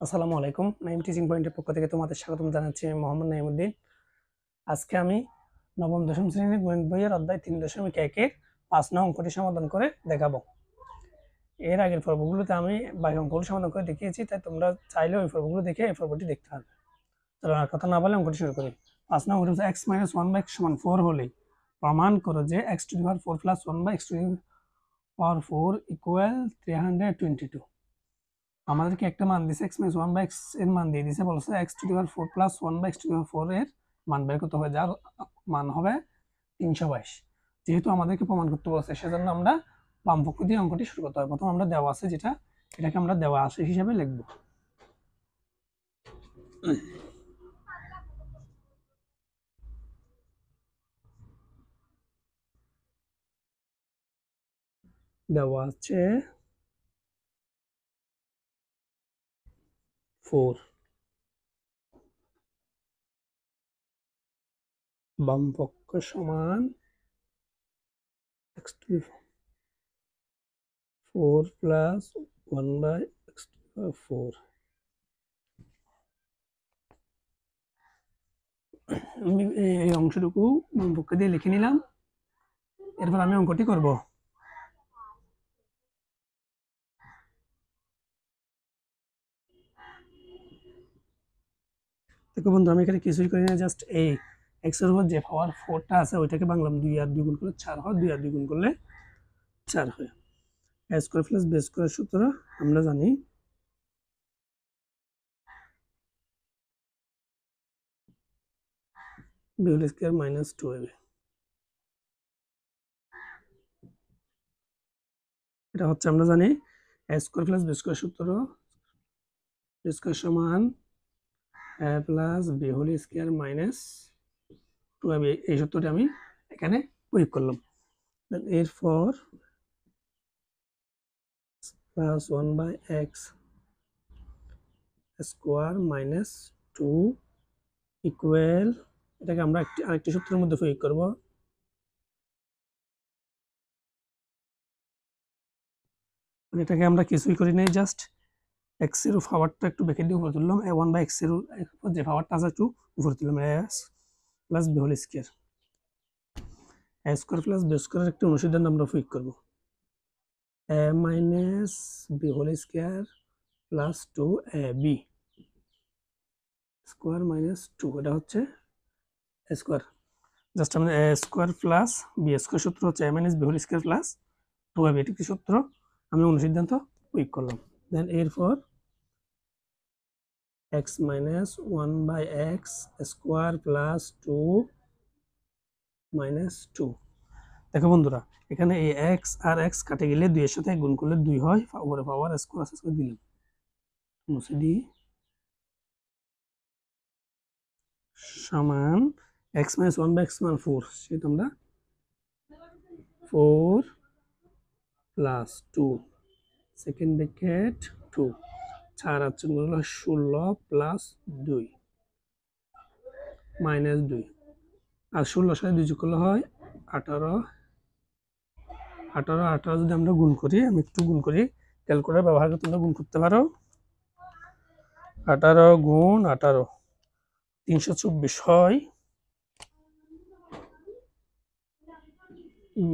আসসালামু আলাইকুম। নাইম টিচিং পয়েন্টের পক্ষ থেকে তোমাদের স্বাগতম জানাচ্ছি। আমি মোহাম্মদ নাইমুদ্দিন। আজকে আমি নবম-দশম শ্রেণীর গণিত বইয়ের অধ্যায় 3.1 5 নং অঙ্কটি সমাধান করে দেখাবো। এর আগের পর্বগুলোতে আমি বাকি অঙ্কগুলো সমাধান করে দেখিয়েছি, তাই তোমরা চাইলে ওই পর্বগুলো দেখে এই পর্বটি দেখতে পারবে। চলো আর কথা না বলে অঙ্কটি শুরু করি। 5 নং হচ্ছে x - 1/x = 4 হলে প্রমাণ করো যে x⁴ + 1/x⁴ = 322। আমাদেরকে একটা মান দিয়েছে x - 1/x এর মান দিয়ে দিয়েছে, বলছে x⁴ + 1/x⁴ এর মান বের করতে হবে, যার মান হবে 322। যেহেতু আমাদেরকে প্রমাণ করতে বলছে, সেজন্য আমরা বাম পক্ষ দিয়ে অঙ্কটি শুরু করতে হবে। প্রথম আমরা দেওয়া আছে যেটা, এটাকে আমরা দেওয়া আছে হিসাবে লিখব। দেওয়া আছে 4, বাম পক্ষ সমান x⁴ 4 + 1/x⁴। আমি এই অংশটুকু বাম পক্ষ দিয়ে লিখে নিলাম। এরপর আমি অঙ্কটি করব। দেখো বন্ধু, আমি এখানে কিছুই করি না, জাস্ট এই x এর উপর যে পাওয়ার 4টা আছে ওইটাকে বাংলাম 2 আর 2 গুণ করলে 4 হয়, 2 আর 2 গুণ করলে 4 হয়। a² + b² সূত্র আমরা জানি, b² - 2ab। এটা হচ্ছে আমরা জানি a² + b² সূত্র, b² সমান a + b² - 2ab। এই সূত্রটি আমি এখানে প্রয়োগ করলাম। এরপর +1/x² - 2 ইকুয়াল, এটাকে আমরা আরেকটি সূত্রের মধ্যে প্রয়োগ করব। এটাকে আমরা কিছুই করি নাই, জাস্ট x এর পাওয়ারটা একটু বেঁকে দিয়ে উপরে তুললাম, 1/x এর যে পাওয়ারটা আছে একটু উপরে তুললাম, a + b² a² + b² এর একটি অনুসিদ্ধান্ত আমরা প্রয়োগ করব। a - b² + 2ab square minus 2, এটা হচ্ছে a স্কোয়ার। জাস্ট আমাদের a² + b² সূত্র হচ্ছে a - b² + 2ab, এটি একটি সূত্র, আমি অনুসিদ্ধান্ত প্রয়োগ করলাম। দেন এরপর x - 1/x² + 2 - 2। দেখো বন্ধুরা, এখানে এই x আর x কাটে গেলে 2 এর সাথে গুণ করলে 2 হয়, উপরে পাওয়ার স্কোয়ার আছে দিলাম, মুছে দিই, সমান x - 1/x = 4, সেটা আমরা 4 + 2 সেকেন্ড ব্র্যাকেট 2, 4 আর 4 হলো 16 + 2 -2, আর 16 সাথে 2 যোগ করলে হয় 18। 18 যদি আমরা গুণ করি, আমি একটু গুণ করি, ক্যালকুলেটর ব্যবহার করে তোমরা গুণ করতে পারো। 18 গুণ 18 324 হয়,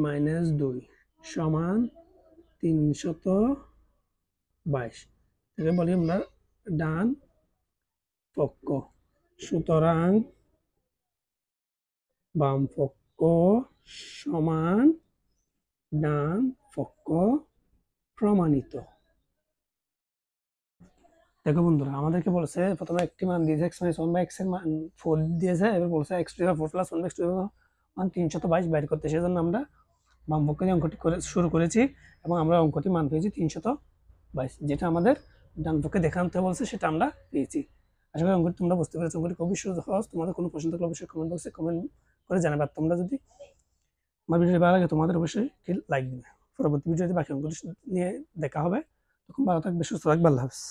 -2 সমান 322। এটা বলি আমরা ডান পক্ষ। সুতরাং বাম পক্ষ সমান ডান পক্ষ প্রমাণিত। দেখো বন্ধুরা, আমাদেরকে বলছে প্রথমে একটি মান দিয়েছে x - 1/x এর মান 4 দিয়েছে, এবার বলছে x⁴ + 1/x⁴ মান 322 বাইর করতে। সেজন্য আমরা বাম পক্ষ দিয়ে অঙ্কটি শুরু করেছি এবং আমরা অঙ্কটি মান পেয়েছি 322, যেটা আমাদের ডান পক্ষে দেখাতে বলছে, সেটা আমরা পেয়েছি। আশা করি অঙ্কটি তোমরা বুঝতে পেরেছো। অঙ্কটি খুবই সহজ। তোমাদের কোনো প্রশ্ন থাকলে অবশ্যই কমেন্ট বক্সে কমেন্ট করে জানাবে। আর তোমরা যদি আমার ভিডিওটি ভালো লাগে, তোমাদের অবশ্যই লাইক দিবে। পরবর্তী ভিডিওতে বাকি অঙ্কটি নিয়ে দেখা হবে। তখন ভালো থাকবে, সুস্থ থাকবে। আল্লাহ হাফেজ।